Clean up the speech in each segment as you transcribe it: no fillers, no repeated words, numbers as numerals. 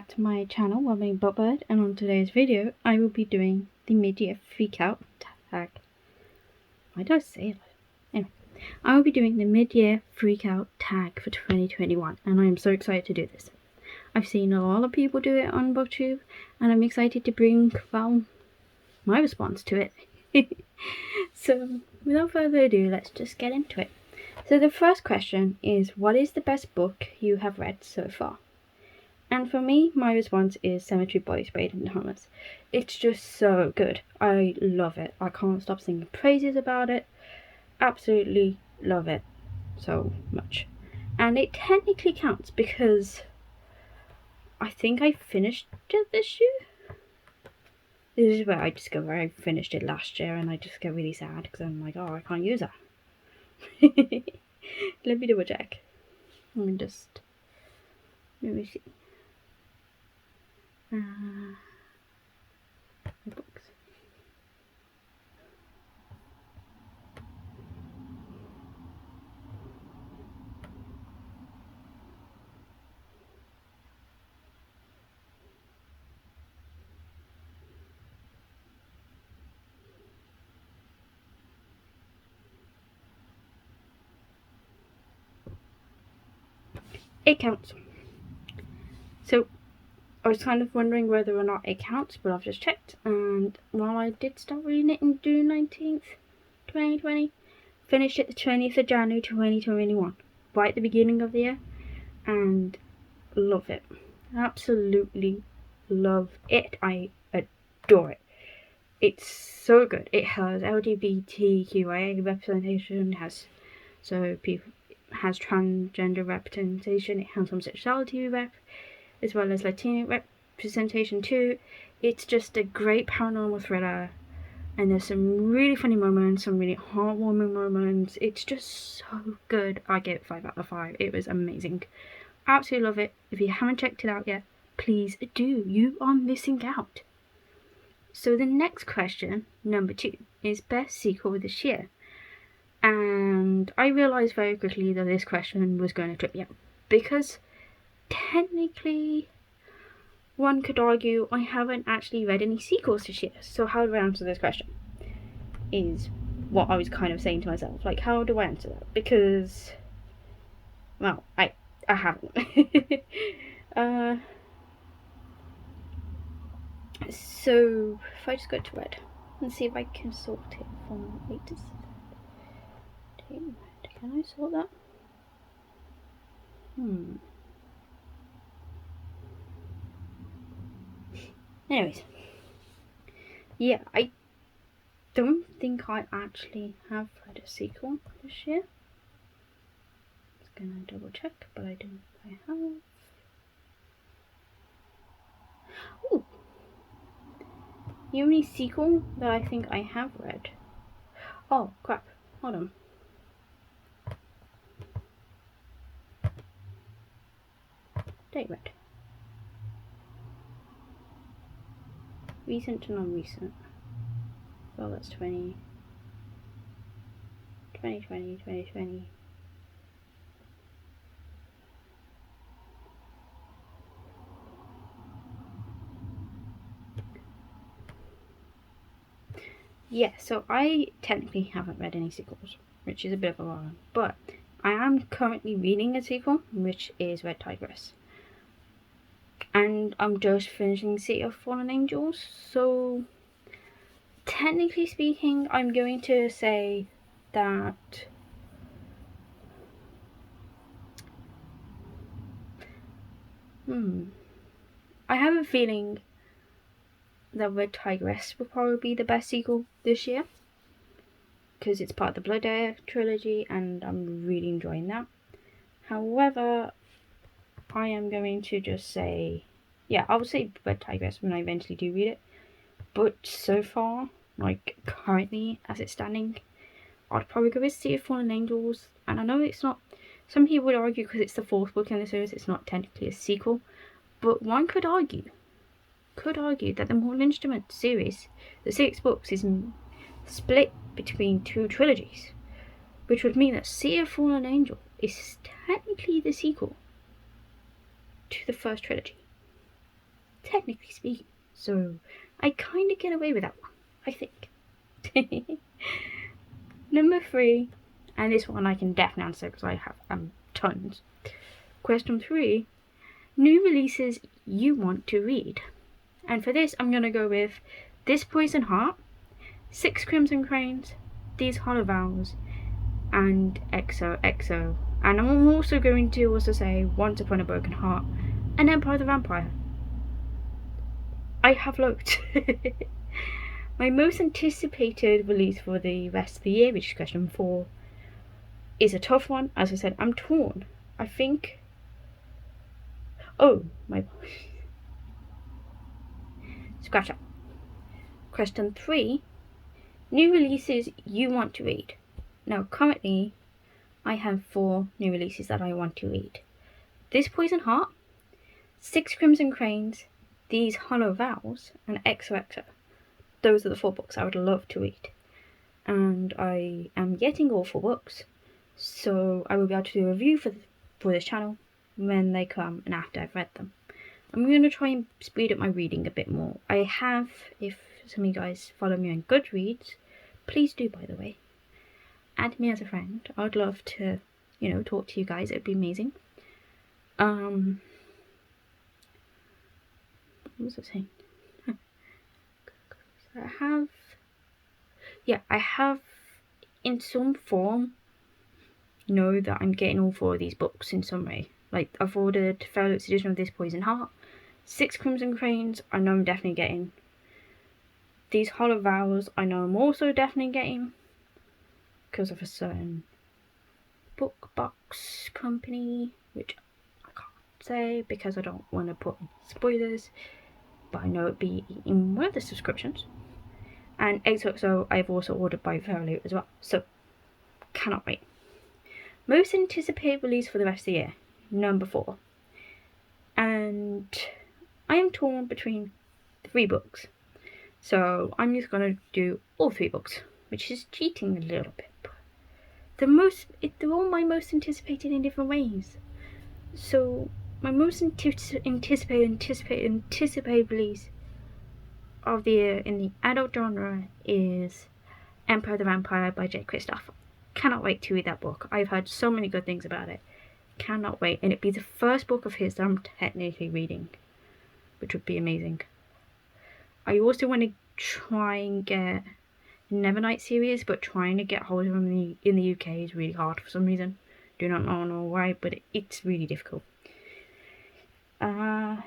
back to my channel, Wobbling Buttbird, and on today's video I will be doing the Mid-Year Freakout Tag. Why do I say it? Anyway, I will be doing the Mid-Year Freakout Tag for 2021, and I am so excited to do this. I've seen a lot of people do it on BookTube, and I'm excited to bring, well, my response to it. So, without further ado, let's just get into it. So the first question is, what is the best book you have read so far? And for me, my response is Cemetery Boys by Aidan Thomas. It's just so good. I love it. I can't stop singing praises about it. Absolutely love it so much. And it technically counts because I think I finished it this year. This is where I discover I finished it last year, and I just get really sad because I'm like, oh, I can't use that. Let me double check. Let me see. The books. It counts. So I was kind of wondering whether or not it counts, but I've just checked, and while I did start reading it on June 19th, 2020, finished it the 20th of January 2021, right at the beginning of the year, and love it. Absolutely love it. I adore it. It's so good. It has LGBTQIA representation, has transgender representation, it has homosexuality rep, as well as Latino representation too. It's just a great paranormal thriller, and there's some really funny moments, some really heartwarming moments. It's just so good. I gave it 5 out of 5. It was amazing. Absolutely love it. If you haven't checked it out yet, please do. You are missing out. So the next question, number 2, is best sequel this year. And I realised very quickly that this question was going to trip me up, because technically one could argue I haven't actually read any sequels this year. So how do I answer this question? Is what I was kind of saying to myself. Like, how do I answer that? Because, well, I haven't. So if I just go to red and see if I can sort it from latest. Can I sort that? Anyways, yeah, I don't think I actually have read a sequel this year. Just gonna double check, but I don't think I have. Ooh! The only sequel that I think I have read. Oh crap! Hold on. Date read. Recent to non-recent. Well, that's 2020. Yeah, so I technically haven't read any sequels, which is a bit of a lie, but I am currently reading a sequel, which is Red Tigress. And I'm just finishing City of Fallen Angels, so technically speaking, I'm going to say that I have a feeling that Red Tigress will probably be the best sequel this year, because it's part of the Blood Air trilogy and I'm really enjoying that. However, I am going to just say, yeah, I will say Red Tigress when I eventually do read it. But so far, like currently as it's standing, I'd probably go with City of Fallen Angels. And I know it's not, some people would argue because it's the 4th book in the series, it's not technically a sequel. But one could argue that the Mortal Instrument series, the 6 books, is split between 2 trilogies, which would mean that City of Fallen Angel is technically the sequel to the first trilogy. technically speaking. So I kind of get away with that one, I think. Number 3, and this one I can definitely answer because I have tons. Question 3, new releases you want to read. And for this, I'm going to go with This Poison Heart, 6 Crimson Cranes, These Hollow Vows, and XOXO. And I'm also going to say Once Upon a Broken Heart and Empire the Vampire. I have looked. My most anticipated release for the rest of the year, which is question 4, is a tough one. As I said, I'm torn. I think... Oh, my... Scratch that. Question 3, new releases you want to read. Now, currently, I have 4 new releases that I want to read. This Poison Heart, 6 Crimson Cranes, These Hollow Vows, and XOXO. Those are the 4 books I would love to read. And I am getting all 4 books, so I will be able to do a review for this channel when they come and after I've read them. I'm going to try and speed up my reading a bit more. I have, if some of you guys follow me on Goodreads, please do, by the way, add me as a friend. I'd love to, talk to you guys. It would be amazing. What was I saying? I have in some form know that I'm getting all 4 of these books in some way. Like, I've ordered Farrell's edition of This Poison Heart, 6 Crimson Cranes, I know I'm definitely getting. These Hollow Vows, I know I'm also definitely getting, because of a certain book box company, which I can't say because I don't want to put spoilers, but I know it'd be in one of the subscriptions. And XOXO I've also ordered by Farrell as well, so cannot wait. Most anticipated release for the rest of the year, number 4. And I am torn between 3 books. So I'm just going to do all 3 books, which is cheating a little bit. They're all my most anticipated in different ways. So my most anticipated release of the year in the adult genre is Empire the Vampire by J. Kristoff. Cannot wait to read that book. I've heard so many good things about it. Cannot wait. And it'd be the first book of his that I'm technically reading, which would be amazing. I also want to try and get Nevernight series, but trying to get hold of them in the UK is really hard for some reason. Do not know why, but it's really difficult. The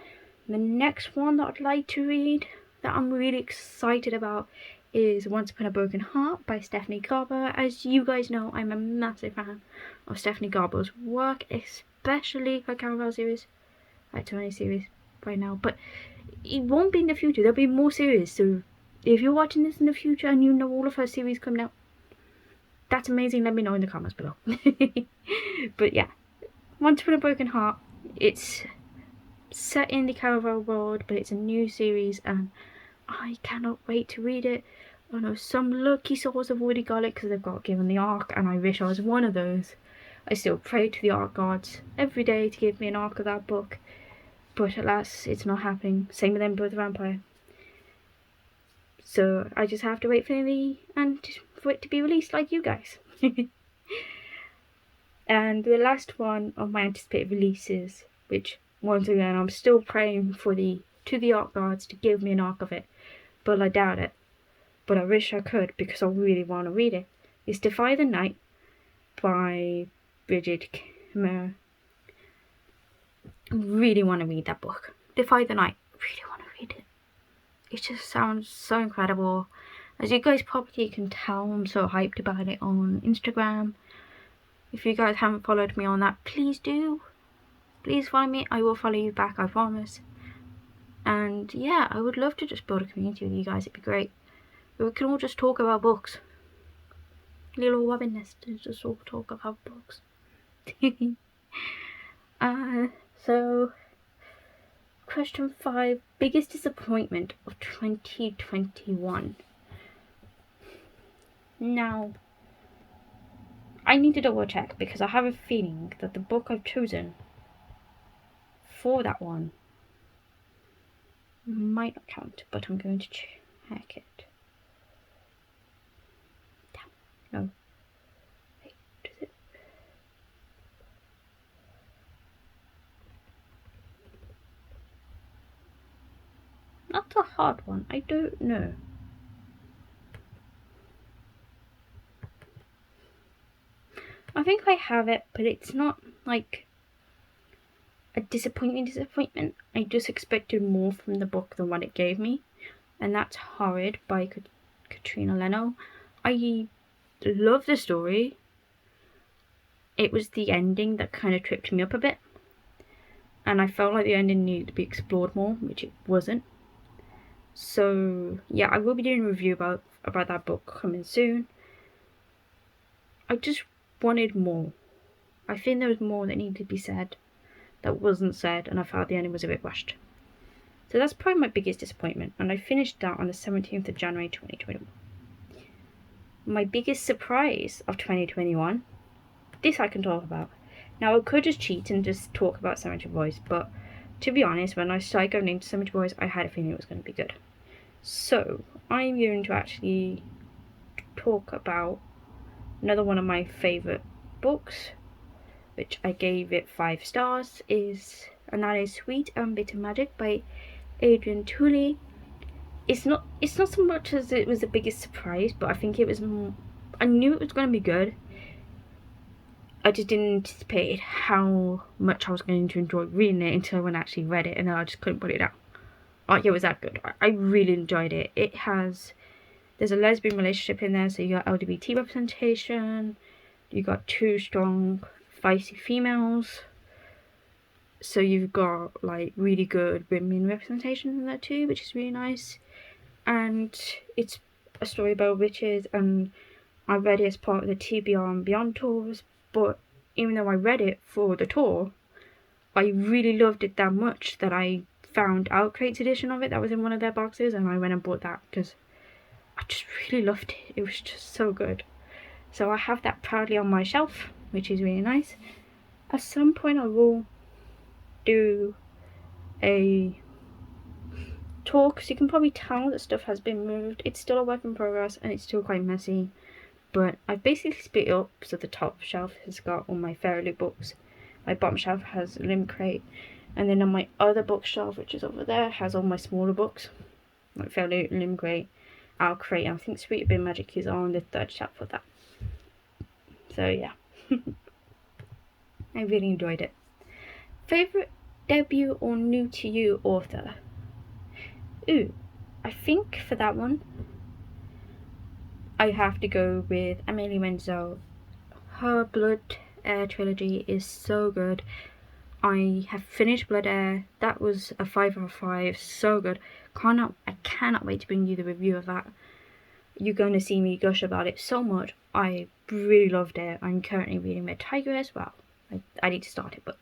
next one that I'd like to read, that I'm really excited about, is Once Upon a Broken Heart by Stephanie Garber. As you guys know, I'm a massive fan of Stephanie Garber's work, especially her Caraval series. I have 20 series right now, but it won't be in the future. There'll be more series, so if you're watching this in the future and you know all of her series coming out, that's amazing. Let me know in the comments below. But yeah, Once Upon a Broken Heart, it's set in the Caraval world, but it's a new series and I cannot wait to read it. I know some lucky souls have already got it because they've got given the arc, and I wish I was one of those. I still pray to the arc gods every day to give me an arc of that book, but alas, it's not happening. Same with Empire the Vampire. So I just have to wait for it to be released like you guys. And the last one of my anticipated releases, which once again I'm still praying to the arc gods to give me an arc of it, but I doubt it. But I wish I could because I really want to read it. It's Defy the Night by Bridget Kamara. I really want to read that book. Defy the Night. I really want to read it. It just sounds so incredible. As you guys probably can tell, I'm so hyped about it on Instagram. If you guys haven't followed me on that, please do. Please follow me. I will follow you back, I promise. And yeah, I would love to just build a community with you guys. It'd be great. We can all just talk about books. Little Robin nest is just all talk about books. So question 5, biggest disappointment of 2021. Now, I need to double check because I have a feeling that the book I've chosen for that one might not count, but I'm going to check it. No. Wait, does it? That's a hard one. I don't know. I think I have it, but it's not like a disappointment. I just expected more from the book than what it gave me, and that's Horrid by Katrina Leno. I love the story. It was the ending that kind of tripped me up a bit, and I felt like the ending needed to be explored more, which it wasn't. So yeah, I will be doing a review about that book coming soon. I just wanted more. I think there was more that needed to be said that wasn't said, and I felt the ending was a bit rushed. So that's probably my biggest disappointment, and I finished that on the 17th of January 2021. My biggest surprise of 2021, this I can talk about. Now I could just cheat and just talk about Cemetery Boys, but to be honest, when I started going into Cemetery Boys, I had a feeling it was going to be good. So I'm going to actually talk about another one of my favourite books, which I gave it 5 stars, and that is Sweet and Bitter Magic by Adrian Tooley. It's not so much as it was the biggest surprise, but I think it was. I knew it was going to be good. I just didn't anticipate how much I was going to enjoy reading it until when I actually read it, and then I just couldn't put it down. Like, it was that good. I really enjoyed it. There's a lesbian relationship in there, so you got LGBT representation, you got 2 strong, feisty females, so you've got like really good women representation in there too, which is really nice. And it's a story about witches, and I read it as part of the TBR and Beyond tours, but even though I read it for the tour, I really loved it that much that I found Outcrate's edition of it that was in one of their boxes, and I went and bought that because I just really loved it. It was just so good. So I have that proudly on my shelf, which is really nice. At some point I will do a talk, so you can probably tell that stuff has been moved. It's still a work in progress and it's still quite messy, but I've basically split it up so the top shelf has got all my Fairy Loot books, my bottom shelf has Limb Crate, and then on my other bookshelf, which is over there, has all my smaller books like Fairy Loot, Limb Crate, Owl Crate, and I think Sweet Bin Magic is on the 3rd shelf for that. So yeah. I really enjoyed it. Favourite debut or new to you author? Ooh, I think for that one, I have to go with Amelie Wenzel. Her Blood Air trilogy is so good. I have finished Blood Air. That was a 5 out of 5. So good. I cannot wait to bring you the review of that. You're going to see me gush about it so much. I really loved it. I'm currently reading Red Tiger as well. I need to start it, but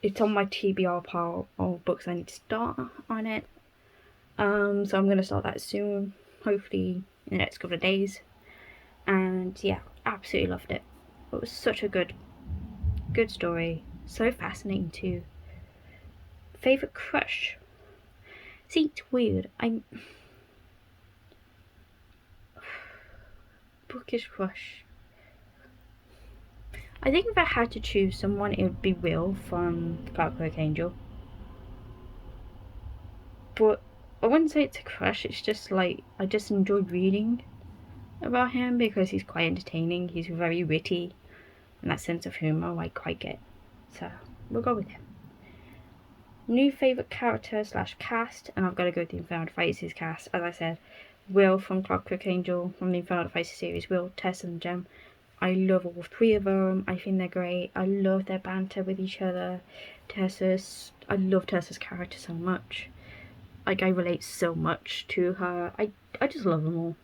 it's on my TBR pile of books I need to start on it. So I'm going to start that soon, hopefully in the next couple of days. And yeah, absolutely loved it. It was such a good story, so fascinating too. Favorite crush? See, it's weird. Bookish crush. I think if I had to choose someone, it would be Will from Clockwork Angel. But I wouldn't say it's a crush, it's just like, I just enjoy reading about him because he's quite entertaining, he's very witty, and that sense of humour I quite get. So, we'll go with him. New favourite character / cast, and I've got to go with the Infernal Devices cast, as I said. Will from Clockwork Angel, from the Infernal Devices series, Will, Tess and Jem. I love all 3 of them. I think they're great. I love their banter with each other. I love Tessa's character so much. Like, I relate so much to her. I just love them all.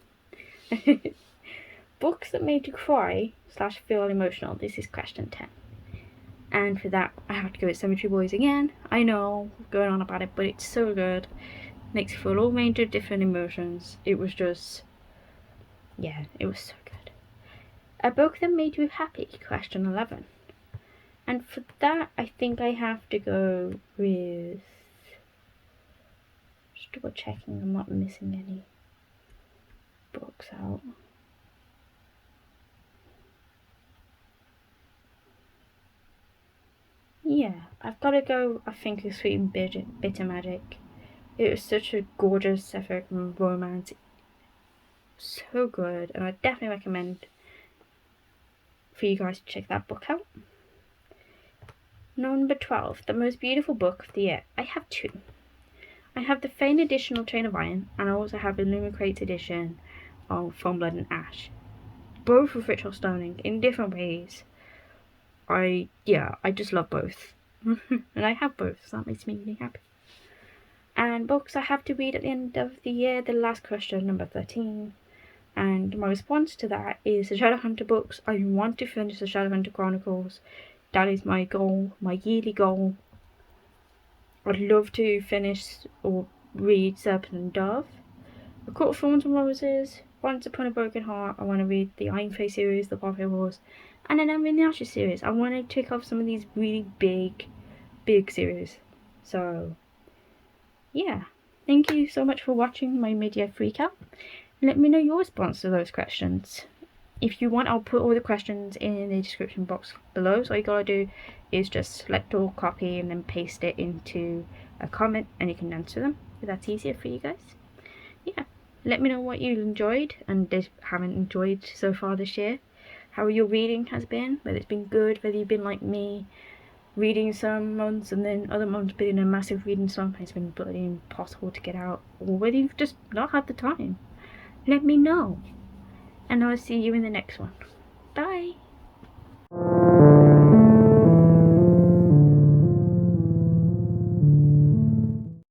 Books that made you cry / feel emotional. This is question 10. And for that, I have to go with Cemetery Boys again. I know, going on about it, but it's so good. Makes you feel all range of different emotions. It was just, yeah, it was so good. A book that made you happy, question 11. And for that, I think I have to go with double checking I'm not missing any books out. Yeah, I've got to go, I think, with Sweet and Bitter Magic. It was such a gorgeous Sapphic romance. So good, and I definitely recommend for you guys to check that book out. Number 12, the most beautiful book of the year. I have two. I have the Fane edition of Chain of Iron, and I also have the Lumicrates edition of From Blood and Ash. Both with ritual stoning in different ways. I just love both. And I have both, so that makes me really happy. And books I have to read at the end of the year, The Last Question, number 13. And my response to that is the Shadowhunter books. I want to finish the Shadowhunter Chronicles. That is my goal, my yearly goal. I'd love to finish or read Serpent and Dove, A Court of Thorns and Roses, Once Upon a Broken Heart. I want to read the Iron Face series, the Warfare Wars, and then I'm in the Ashes series. I want to tick off some of these really big series. So, yeah. Thank you so much for watching my mid-year freakout. Let me know your response to those questions. If you want, I'll put all the questions in the description box below. So all you gotta do is just select all, copy, and then paste it into a comment, and you can answer them if that's easier for you guys. Yeah, let me know what you enjoyed and haven't enjoyed so far this year. How your reading has been, whether it's been good, whether you've been like me, reading some months and then other months been in a massive reading slump and it's been bloody impossible to get out, or whether you've just not had the time. Let me know, and I'll see you in the next one.